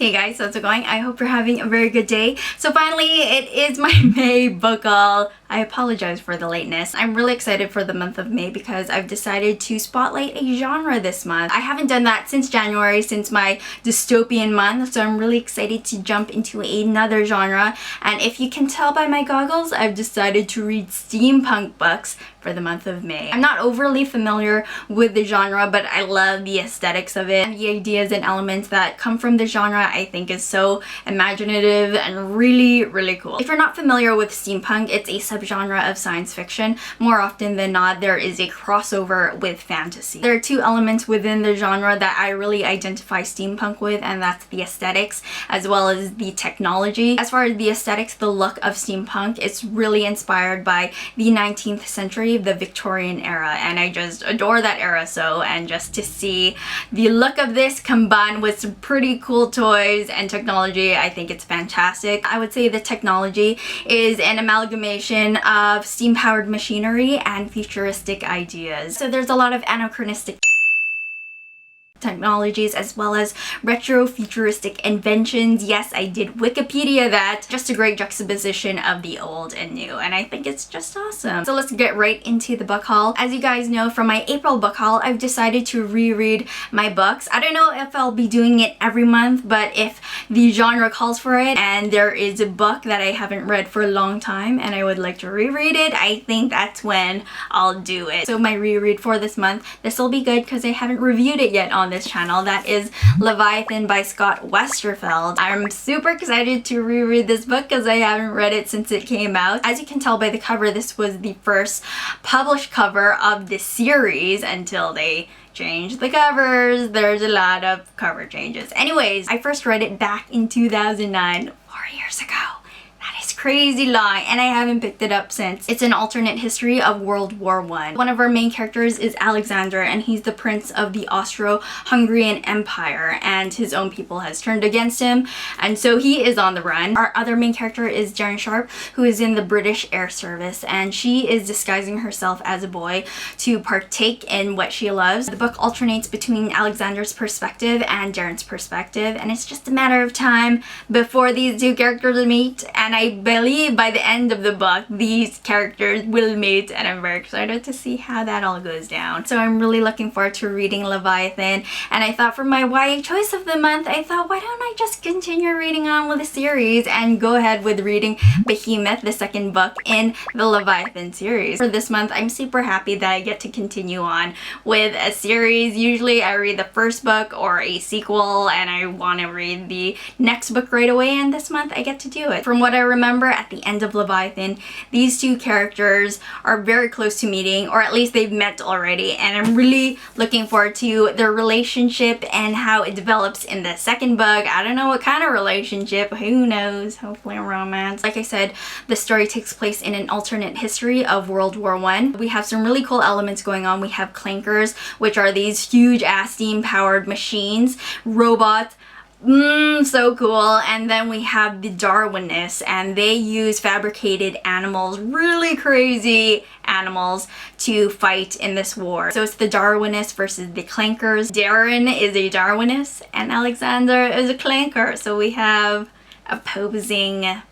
Hey guys, how's it going? I hope you're having a very good day. So finally, it is my May book haul. I apologize for the lateness. I'm really excited for the month of May because I've decided to spotlight a genre this month. I haven't done that since January, since my dystopian month, so I'm really excited to jump into another genre. And if you can tell by my goggles, I've decided to read steampunk books for the month of May. I'm not overly familiar with the genre, but I love the aesthetics of it. And the ideas and elements that come from the genre I think is so imaginative and really, really cool. If you're not familiar with steampunk, it's a subgenre of science fiction. More often than not, there is a crossover with fantasy. There are two elements within the genre that I really identify steampunk with, and that's the aesthetics as well as the technology. As far as the aesthetics, the look of steampunk, it's really inspired by the 19th century, the Victorian era, and I just adore that era. And just to see the look of this combined with some pretty cool toys and technology, I think it's fantastic. I would say the technology is an amalgamation of steam-powered machinery and futuristic ideas. So there's a lot of anachronistic technologies as well as retro futuristic inventions. Yes, I did Wikipedia that. Just a great juxtaposition of the old and new, and I think it's just awesome. So let's get right into the book haul. As you guys know from my April book haul, I've decided to reread my books. I don't know if I'll be doing it every month, but if the genre calls for it and there is a book that I haven't read for a long time and I would like to reread it, I think that's when I'll do it. So my reread for this month, this will be good because I haven't reviewed it yet on this channel. That is Leviathan by Scott Westerfeld. I'm super excited to reread this book because I haven't read it since it came out. As you can tell by the cover, this was the first published cover of the series until they changed the covers. There's a lot of cover changes. Anyways, I first read it back in 2009, 4 years ago. That is crazy long, and I haven't picked it up since. It's an alternate history of World War I. One of our main characters is Alexander, and he's the prince of the Austro-Hungarian Empire, and his own people has turned against him, and so he is on the run. Our other main character is Jaren Sharp, who is in the British Air Service, and she is disguising herself as a boy to partake in what she loves. The book alternates between Alexander's perspective and Jaren's perspective, and it's just a matter of time before these two characters meet, and I believe by the end of the book these characters will meet, and I'm very excited to see how that all goes down. So I'm really looking forward to reading Leviathan, and I thought for my YA choice of the month, I thought why don't I just continue reading on with the series and go ahead with reading Behemoth, the second book in the Leviathan series. For this month, I'm super happy that I get to continue on with a series. Usually I read the first book or a sequel and I want to read the next book right away, and this month I get to do it. From what I remember, at the end of Leviathan, these two characters are very close to meeting, or at least they've met already, and I'm really looking forward to their relationship and how it develops in the second book. I don't know what kind of relationship, who knows, hopefully a romance. Like I said, the story takes place in an alternate history of World War I. We have some really cool elements going on. We have clankers, which are these huge ass steam-powered machines, robots, so cool. And then we have the Darwinists, and they use fabricated animals, really crazy animals, to fight in this war. So it's the Darwinists versus the clankers. Darren is a Darwinist and Alexander is a clanker. So we have opposing.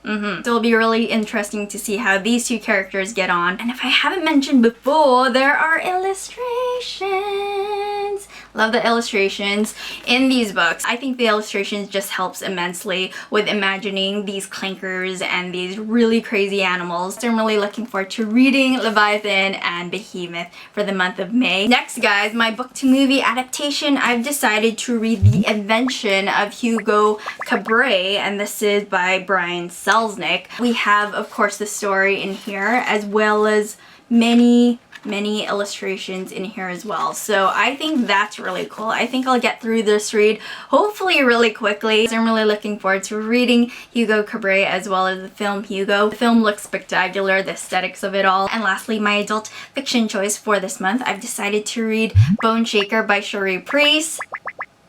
So it'll be really interesting to see how these two characters get on. And if I haven't mentioned before, there are illustrations. Love the illustrations in these books. I think the illustrations just helps immensely with imagining these clankers and these really crazy animals. So I'm really looking forward to reading Leviathan and Behemoth for the month of May. Next, guys, my book to movie adaptation. I've decided to read The Invention of Hugo Cabret, and this is by Brian Selznick. We have, of course, the story in here as well as many illustrations in here as well. So I think that's really cool. I think I'll get through this read hopefully really quickly. So I'm really looking forward to reading Hugo Cabret as well as the film Hugo. The film looks spectacular, the aesthetics of it all. And lastly, my adult fiction choice for this month, I've decided to read Bone Shaker by Cherie Priest.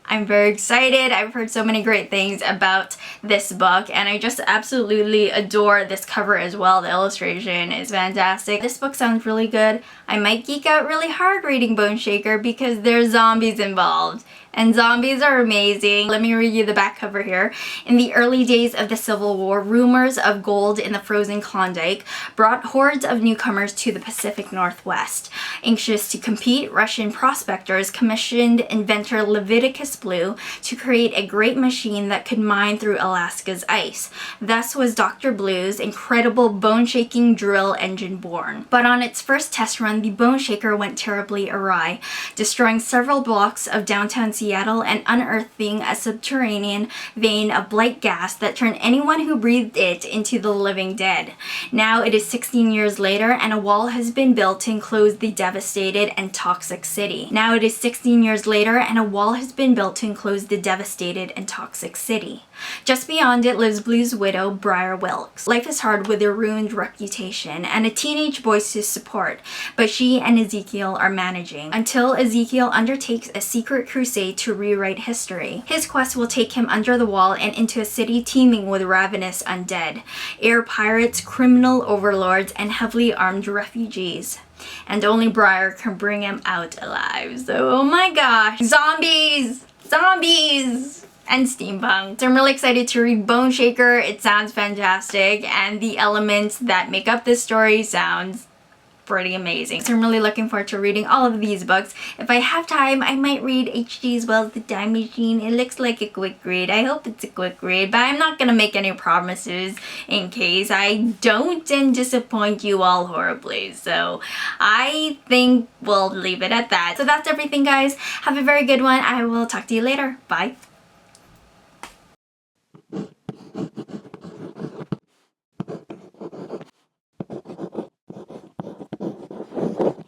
I'm very excited. I've heard so many great things about this book, and I just absolutely adore this cover as well. The illustration is fantastic. This book sounds really good. I might geek out really hard reading Bone Shaker because there's zombies involved. And zombies are amazing. Let me read you the back cover here. In the early days of the Civil War, rumors of gold in the frozen Klondike brought hordes of newcomers to the Pacific Northwest. Anxious to compete, Russian prospectors commissioned inventor Leviticus Blue to create a great machine that could mine through Alaska's ice. Thus was Dr. Blue's incredible bone-shaking drill engine born. But on its first test run, the bone shaker went terribly awry, destroying several blocks of downtown Seattle and unearthing a subterranean vein of black gas that turned anyone who breathed it into the living dead. Now it is 16 years later and a wall has been built to enclose the devastated and toxic city. Now it is 16 years later and a wall has been built to enclose the devastated and toxic city. Just beyond it lives Blue's widow, Briar Wilkes. Life is hard with a ruined reputation and a teenage boy to support, but she and Ezekiel are managing until Ezekiel undertakes a secret crusade to rewrite history. His quest will take him under the wall and into a city teeming with ravenous undead, air pirates, criminal overlords, and heavily armed refugees. And only Briar can bring him out alive. So, oh my gosh, zombies! Zombies! And steampunk. So I'm really excited to read Bone Shaker. It sounds fantastic, and the elements that make up this story sounds pretty amazing. So I'm really looking forward to reading all of these books. If I have time, I might read H.G. Wells' The Time Machine. It looks like a quick read. I hope it's a quick read, but I'm not gonna make any promises in case I don't and disappoint you all horribly. So I think we'll leave it at that. So that's everything, guys. Have a very good one. I will talk to you later. Bye.